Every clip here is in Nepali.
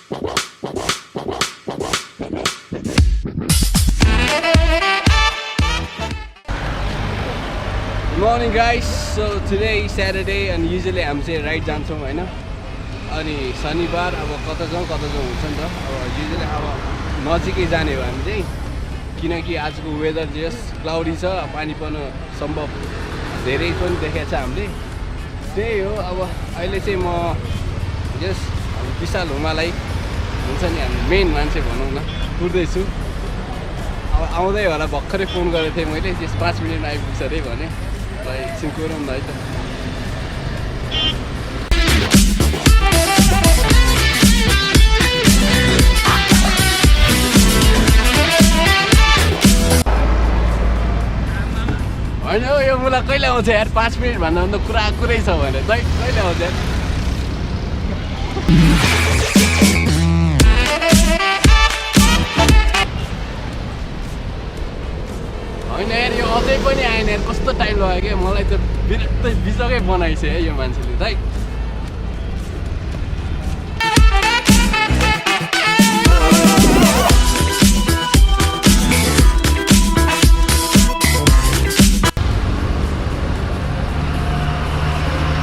Good morning guys. So today is Saturday and usually हामी चाहिँ राइड जान्छौँ हैन अनि शनिबार अब कता जाउँ हुन्छ नि त अब युजुअली अब नजिकै जाने हो हामी चाहिँ किनकि आजको वेदर जस क्लाउडी छ पानी पर्न सम्भव धेरै पनि देखेको छ हामीले त्यही हो अब अहिले चाहिँ म जस विशाल हुमालाई हुन्छ नि हामी मेन मान्छे भनौँ न कुर्दैछु अब आउँदै होला भर्खरै फोन गरेको थिएँ मैले जस 5 मिनेटमा आइपुग्छ अरे भने एकछिन कुरौँ न है त होइन यो मलाई कहिले आउँछ यार 5 मिनट भन्दा भन्दा कुरै छ भने कहिले आउँछ यार होइन यार यो अझै पनि आएन यार कस्तो टाइम लाग्यो क्या मलाई त बिरक्तै बिजकै बनाइछ है यो मान्छेले त है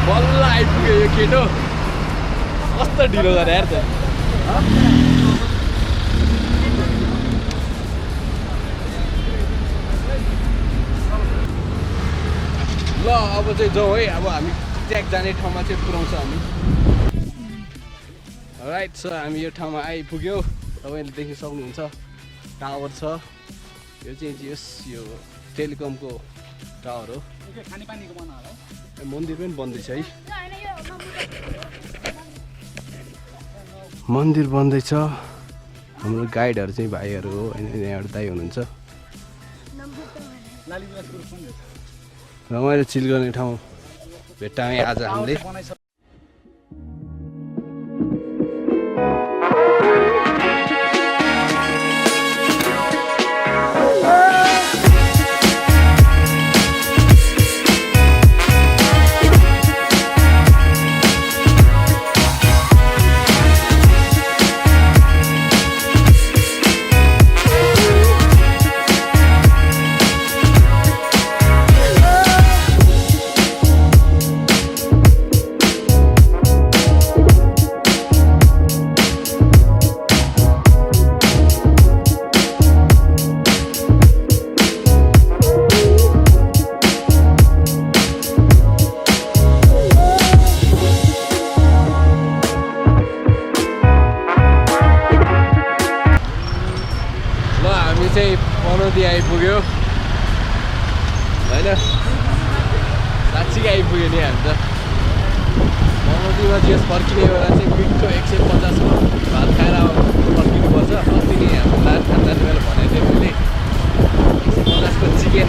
बल्ल आइपुग्यो यो केटो कस्तो ढिलो गरे यार त ल अब चाहिँ जाउँ है अब हामी ट्याक जाने ठाउँमा चाहिँ पुऱ्याउँछ हामी राइट सो हामी यो ठाउँमा आइपुग्यौँ तपाईँले देख्न सक्नुहुन्छ टावर छ यो चाहिँ यो टेलिकमको टावर हो मन्दिर पनि बन्दैछ है मन्दिर बन्दैछ हाम्रो गाइडहरू चाहिँ भाइहरू हो होइन यहाँबाट दाइ हुनुहुन्छ रमाइलो चिल गर्ने ठाउँ भेट्टायौँ आज हामीले पनौती आइपुग्यो होइन साँच्चीकै आइपुग्यो नि हामी त पनौतीमा चाहिँ फर्किने बेला चाहिँ मिठो 150 भात खाएर फर्किनुपर्छ अस्ति नै हाम्रो लाट खाँदा बेला भनेको थिएँ मैले 150को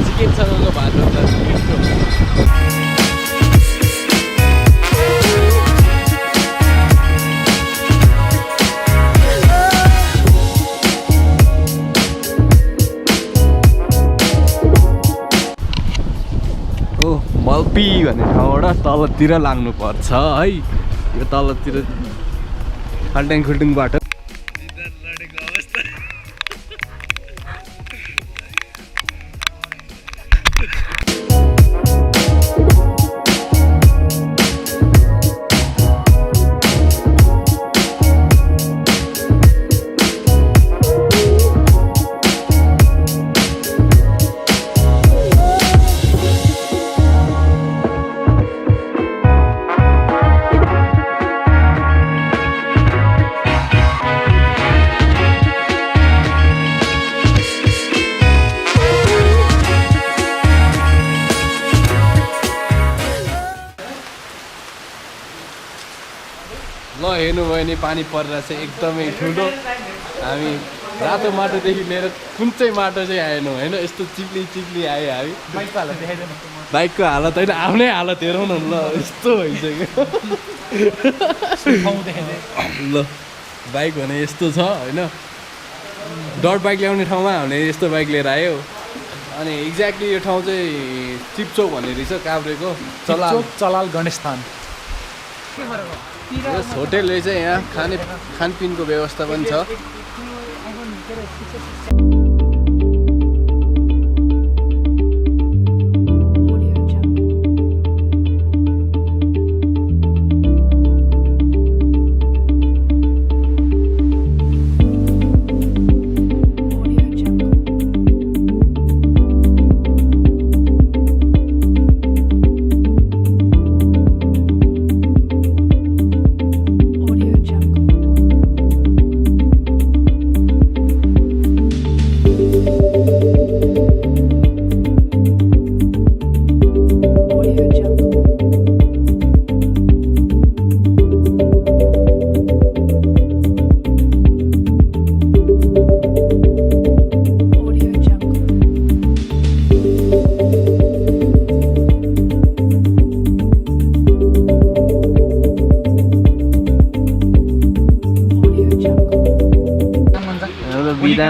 चिकनसँगको भात हुन्छ मिठो मल्पी भन्ने ठाउँबाट तलतिर लाग्नुपर्छ है यो तलतिर खाल्टाङ खुल्टुङ बाटो ल हेर्नुभयो भने पानी परेर चाहिँ एकदमै ठुलो हामी रातो माटोदेखि लिएर कुन चाहिँ माटो चाहिँ आएनौँ होइन यस्तो चिप्ली आयो हामी बाइकको हालत होइन आफ्नै हालत हेरौँ न ल यस्तो भइसक्यो ल बाइक भने यस्तो छ होइन डट बाइक ल्याउने ठाउँमा हामीले यस्तो बाइक लिएर आयो अनि एक्ज्याक्टली यो ठाउँ चाहिँ टिपचोक भन्ने रहेछ काभ्रेको चलाल चलाल गणेश स्थान के फरक हो यस होटलले चाहिँ यहाँ खानपिनको व्यवस्था पनि छ।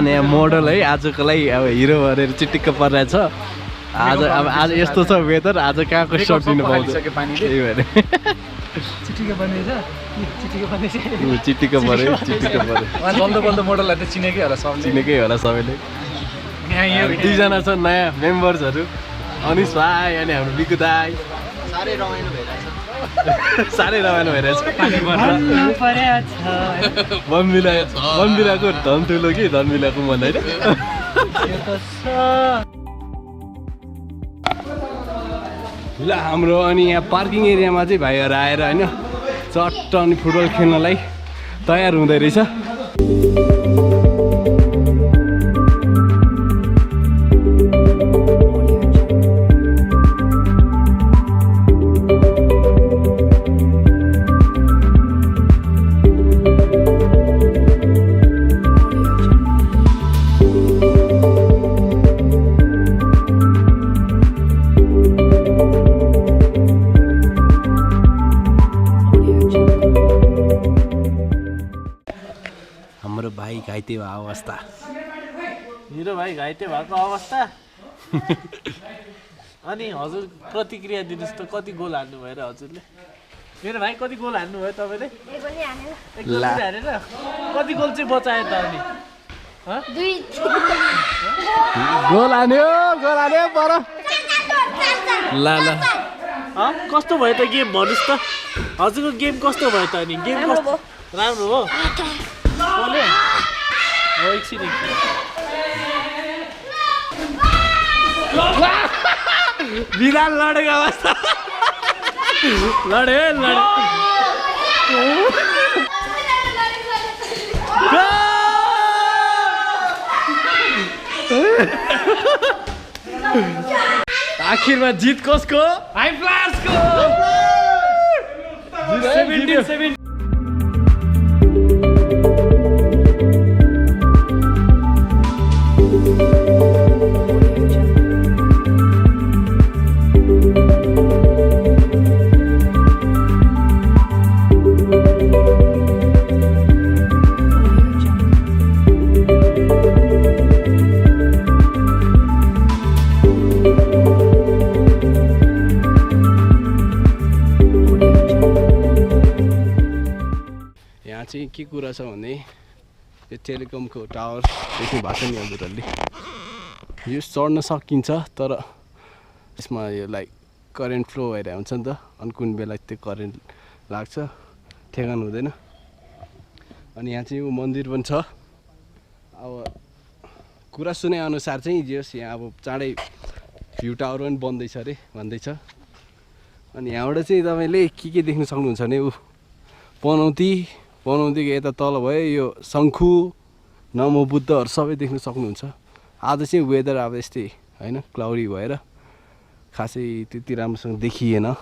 यहाँ मोडल है आजको लागि अब हिरो भनेर चिटिक्क परिरहेछ। आज यस्तो छ वेदर, आज कहाँको सर्ट दिनु पाउँछ त्यही भएर चिटिक्क पऱ्यो। बल्दो मोडललाई त चिनेकै होला सबैले। दुईजना छन् नयाँ मेम्बर्सहरू, अनिस भाइ अनि हाम्रो बिकु दाई। साह्रै रमाइलो भइरहेछ। वनबिलाको धन ठुलो कि धनबिलाको मन होइन। ल हाम्रो अनि यहाँ पार्किङ एरियामा चाहिँ भाइहरू आएर होइन चट्ट अनि फुटबल खेल्नलाई तयार हुँदै रहेछ। घाइते भएको अवस्था, मेरो भाइ घाइते भएको अवस्था। अनि हजुर प्रतिक्रिया दिनुहोस् त, कति गोल हान्नु भएर हजुरले? मेरो भाइ कति गोल हान्नु भयो तपाईँले? एक गोल हानेर कति गोल चाहिँ बचायो त? अनि गोल हान्यो पर। ल कस्तो भयो त गेम भन्नुहोस् त? हजुरको गेम कस्तो भयो त? अनि गेम कस्तो? राम्रो हो। बिराल लडेको अवस्था। लडे आखिरमा जित कसको? हाई फ्लायर्सको। 17 के कुरा छ भने यो टेलिकमको टावर देख्नु भएको छ नि हजुरहरूले, यो चढ्न सकिन्छ तर यसमा यो लाइक करेन्ट फ्लो भइरहेको हुन्छ नि त, अनि कुन बेला त्यो करेन्ट लाग्छ ठेगान हुँदैन। अनि यहाँ चाहिँ यो मन्दिर पनि छ। अब कुरा सुने अनुसार चाहिँ जस यहाँ अब चाँडै भ्यू टावर पनि बन्दैछ अरे भन्दैछ। अनि यहाँबाट चाहिँ तपाईँले के देख्न सक्नुहुन्छ भने ऊ पनौतीको यता तल भयो यो शङ्खु नमो बुद्धहरू सबै देख्न सक्नुहुन्छ। आज चाहिँ वेदर अब यस्तै होइन, क्लाउडी भएर खासै त्यति राम्रोसँग देखिएन।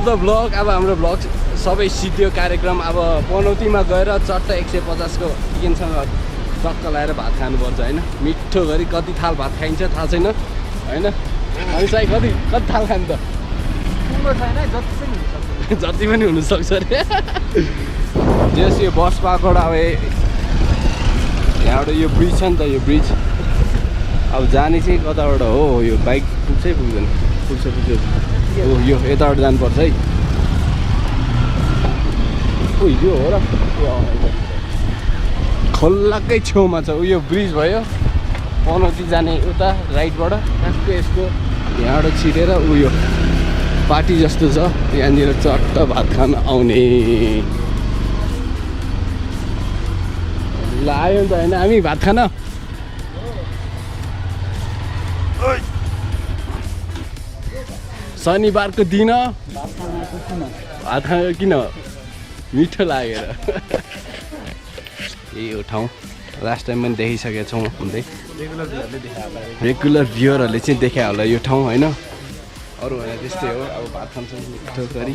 Of the blog. अब हाम्रो ब्लग सबै सिद्धियो कार्यक्रम। अब पनौतीमा गएर चट्ट 150 को चिकनसँग टक्क लगाएर भात खानुपर्छ होइन। मिठो गरी कति थाल भात खाइन्छ थाहा छैन होइन। अनि चाहिँ कति थाल खानु त जति पनि हुनसक्छ अरे। जस यो बस पार्कबाट अब यहाँबाट यो ब्रिज छ नि त, यो ब्रिज अब जाने चाहिँ कताबाट हो, यो बाइक पुग्छै पुग्दैन। पुग्छ ओ यो यताबाट जानुपर्छ है। ओ यो हो र खोलाकै छेउमा छ यो ब्रिज भयो। पनौती जाने उता राइटबाट ट्याक्कै यसको यहाँबाट छिटेर उयो पार्टी जस्तो छ, यहाँनिर चट्ट भात खान आउने। ल आयो नि त होइन हामी भात खान। शनिबारको दिन भात खानु किन मिठो लागेर। यही हो ठाउँ, लास्ट टाइम पनि देखिसकेका छौँ हुँदै। रेगुलर भ्युअरहरूले चाहिँ देखायो होला यो ठाउँ होइन। अरू होइन त्यस्तै हो। अब भात खान्छौँ मिठो गरी।